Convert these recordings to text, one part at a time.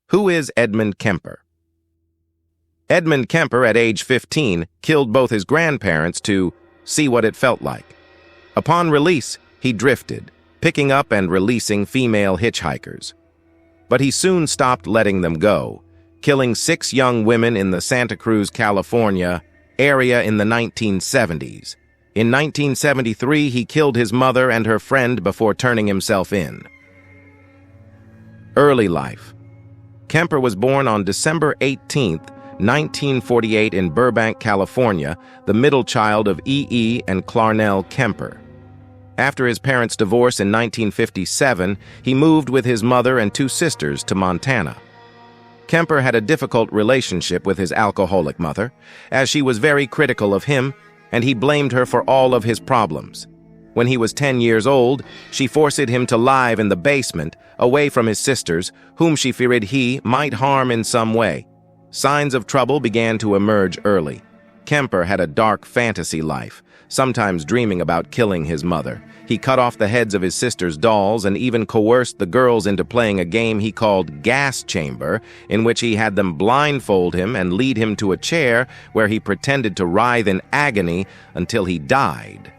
Who is Edmund Kemper? Edmund Kemper, at age 15, killed both his grandparents to see what it felt like. Upon release, he drifted, picking up and releasing female hitchhikers. But he soon stopped letting them go, killing 6 young women in the Santa Cruz, California area in the 1970s. In 1973, he killed his mother and her friend before turning himself in. Early life. Kemper was born on December 18, 1948 in Burbank, California, the middle child of E. and Clarnell Kemper. After his parents' divorce in 1957, he moved with his mother and 2 sisters to Montana. Kemper had a difficult relationship with his alcoholic mother, as she was very critical of him, and he blamed her for all of his problems. When he was 10 years old, she forced him to live in the basement, away from his sisters, whom she feared he might harm in some way. Signs of trouble began to emerge early. Kemper had a dark fantasy life, sometimes dreaming about killing his mother. He cut off the heads of his sister's dolls and even coerced the girls into playing a game he called gas chamber, in which he had them blindfold him and lead him to a chair where he pretended to writhe in agony until he died.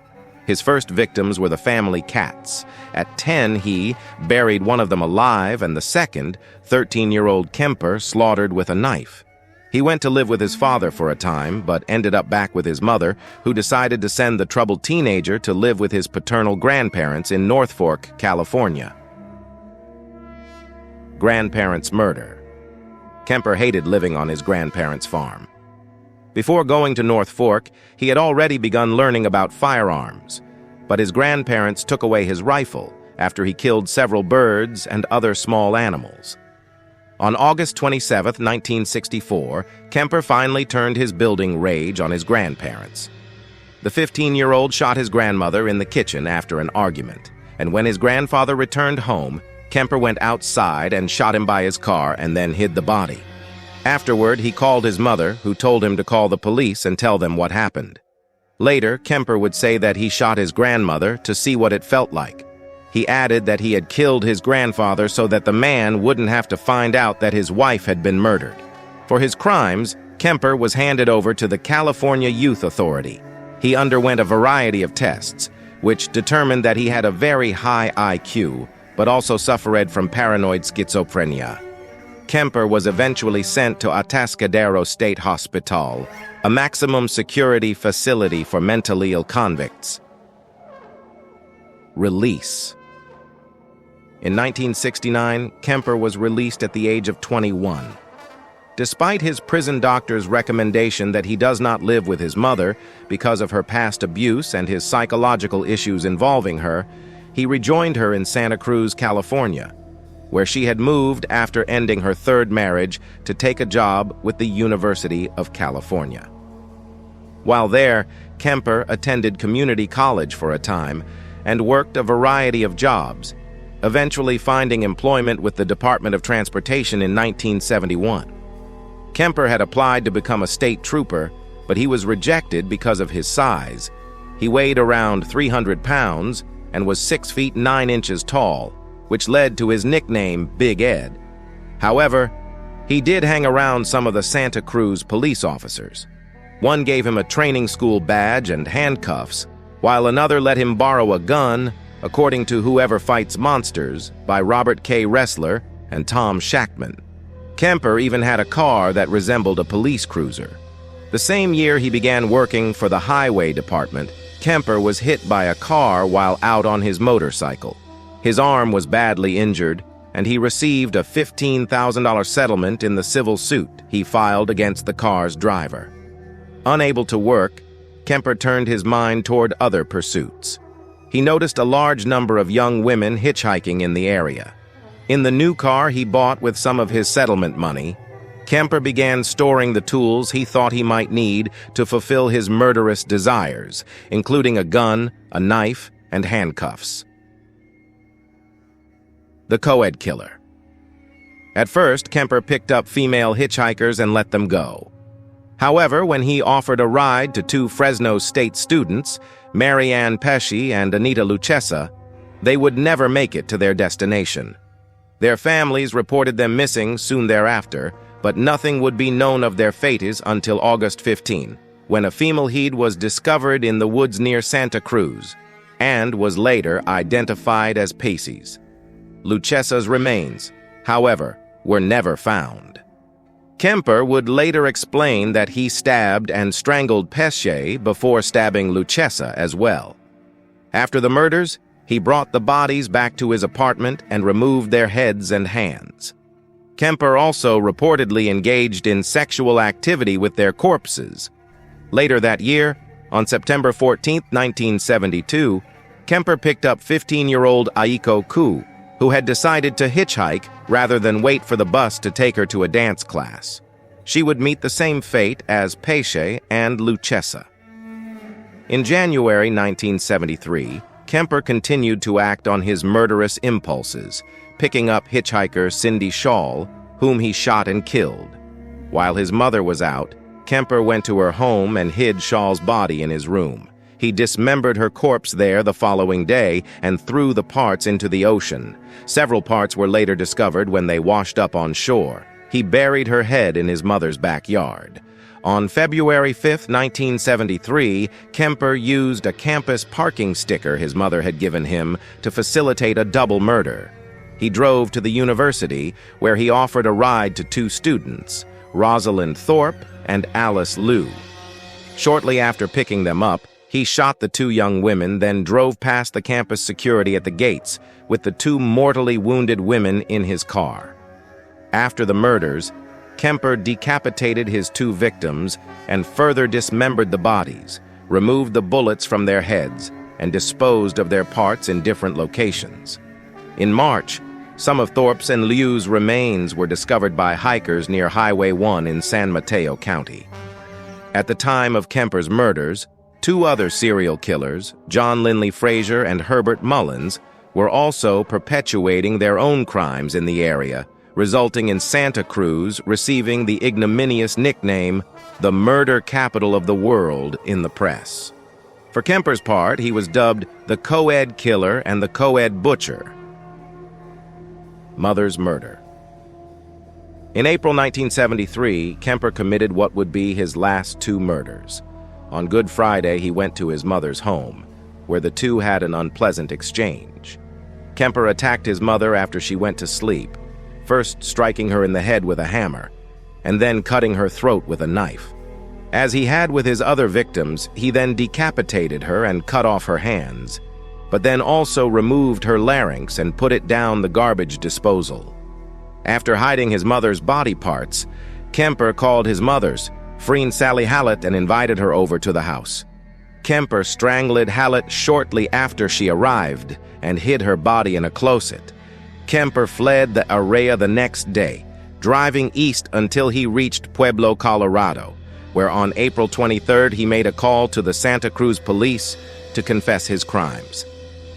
His first victims were the family cats. At 10, he buried one of them alive, and the second, 13-year-old Kemper, slaughtered with a knife. He went to live with his father for a time, but ended up back with his mother, who decided to send the troubled teenager to live with his paternal grandparents in North Fork, California. Grandparents' murder. Kemper hated living on his grandparents' farm. Before going to North Fork, he had already begun learning about firearms, but his grandparents took away his rifle after he killed several birds and other small animals. On August 27, 1964, Kemper finally turned his building rage on his grandparents. The 15-year-old shot his grandmother in the kitchen after an argument, and when his grandfather returned home, Kemper went outside and shot him by his car and then hid the body. Afterward, he called his mother, who told him to call the police and tell them what happened. Later, Kemper would say that he shot his grandmother to see what it felt like. He added that he had killed his grandfather so that the man wouldn't have to find out that his wife had been murdered. For his crimes, Kemper was handed over to the California Youth Authority. He underwent a variety of tests, which determined that he had a very high IQ, but also suffered from paranoid schizophrenia. Kemper was eventually sent to Atascadero State Hospital, a maximum security facility for mentally ill convicts. Release. In 1969, Kemper was released at the age of 21. Despite his prison doctor's recommendation that he does not live with his mother because of her past abuse and his psychological issues involving her, he rejoined her in Santa Cruz, California, where she had moved after ending her 3rd marriage to take a job with the University of California. While there, Kemper attended community college for a time and worked a variety of jobs, eventually finding employment with the Department of Transportation in 1971. Kemper had applied to become a state trooper, but he was rejected because of his size. He weighed around 300 pounds and was 6 feet 9 inches tall, which led to his nickname Big Ed. However, he did hang around some of the Santa Cruz police officers. One gave him a training school badge and handcuffs, while another let him borrow a gun, according to Whoever Fights Monsters by Robert K. Ressler and Tom Shackman. Kemper even had a car that resembled a police cruiser. The same year he began working for the Highway Department, Kemper was hit by a car while out on his motorcycle. His arm was badly injured, and he received a $15,000 settlement in the civil suit he filed against the car's driver. Unable to work, Kemper turned his mind toward other pursuits. He noticed a large number of young women hitchhiking in the area. In the new car he bought with some of his settlement money, Kemper began storing the tools he thought he might need to fulfill his murderous desires, including a gun, a knife, and handcuffs. The co-ed killer. At first, Kemper picked up female hitchhikers and let them go. However, when he offered a ride to 2 Fresno State students, Mary Ann Pesci and Anita Lucchesa, they would never make it to their destination. Their families reported them missing soon thereafter, but nothing would be known of their fates until August 15, when a female head was discovered in the woods near Santa Cruz, and was later identified as Pacey's. Lucchesa's remains, however, were never found. Kemper would later explain that he stabbed and strangled Pesce before stabbing Lucchesa as well. After the murders, he brought the bodies back to his apartment and removed their heads and hands. Kemper also reportedly engaged in sexual activity with their corpses. Later that year, on September 14, 1972, Kemper picked up 15-year-old Aiko Ku, who had decided to hitchhike rather than wait for the bus to take her to a dance class. She would meet the same fate as Pesce and Lucchesa. In January 1973, Kemper continued to act on his murderous impulses, picking up hitchhiker Cindy Shaw, whom he shot and killed. While his mother was out, Kemper went to her home and hid Shaw's body in his room. He dismembered her corpse there the following day and threw the parts into the ocean. Several parts were later discovered when they washed up on shore. He buried her head in his mother's backyard. On February 5, 1973, Kemper used a campus parking sticker his mother had given him to facilitate a double murder. He drove to the university, where he offered a ride to two students, Rosalind Thorpe and Alice Liu. Shortly after picking them up, he shot the two young women, then drove past the campus security at the gates, with the two mortally wounded women in his car. After the murders, Kemper decapitated his two victims and further dismembered the bodies, removed the bullets from their heads, and disposed of their parts in different locations. In March, some of Thorpe's and Liu's remains were discovered by hikers near Highway 1 in San Mateo County. At the time of Kemper's murders, two other serial killers, John Linley Frazier and Herbert Mullins, were also perpetuating their own crimes in the area, resulting in Santa Cruz receiving the ignominious nickname, the murder capital of the world, in the press. For Kemper's part, he was dubbed the co-ed killer and the co-ed butcher. Mother's murder. In April 1973, Kemper committed what would be his last two murders. On Good Friday, he went to his mother's home, where the two had an unpleasant exchange. Kemper attacked his mother after she went to sleep, first striking her in the head with a hammer, and then cutting her throat with a knife. As he had with his other victims, he then decapitated her and cut off her hands, but then also removed her larynx and put it down the garbage disposal. After hiding his mother's body parts, Kemper called his mother's, Freen Sally Hallett, and invited her over to the house. Kemper strangled Hallett shortly after she arrived and hid her body in a closet. Kemper fled the area the next day, driving east until he reached Pueblo, Colorado, where on April 23rd he made a call to the Santa Cruz police to confess his crimes.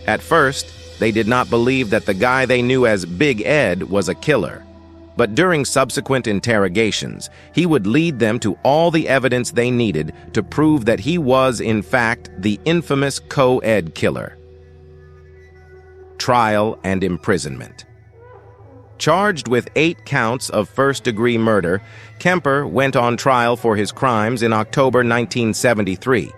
At first, they did not believe that the guy they knew as Big Ed was a killer. But during subsequent interrogations, he would lead them to all the evidence they needed to prove that he was, in fact, the infamous co-ed killer. Trial and imprisonment. Charged with 8 counts of first-degree murder, Kemper went on trial for his crimes in October 1973.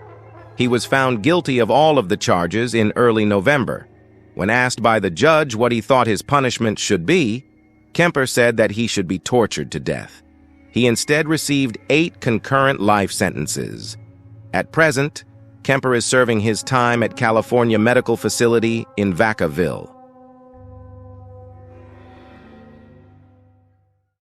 He was found guilty of all of the charges in early November. When asked by the judge what he thought his punishment should be, Kemper said that he should be tortured to death. He instead received 8 concurrent life sentences. At present, Kemper is serving his time at California Medical Facility in Vacaville.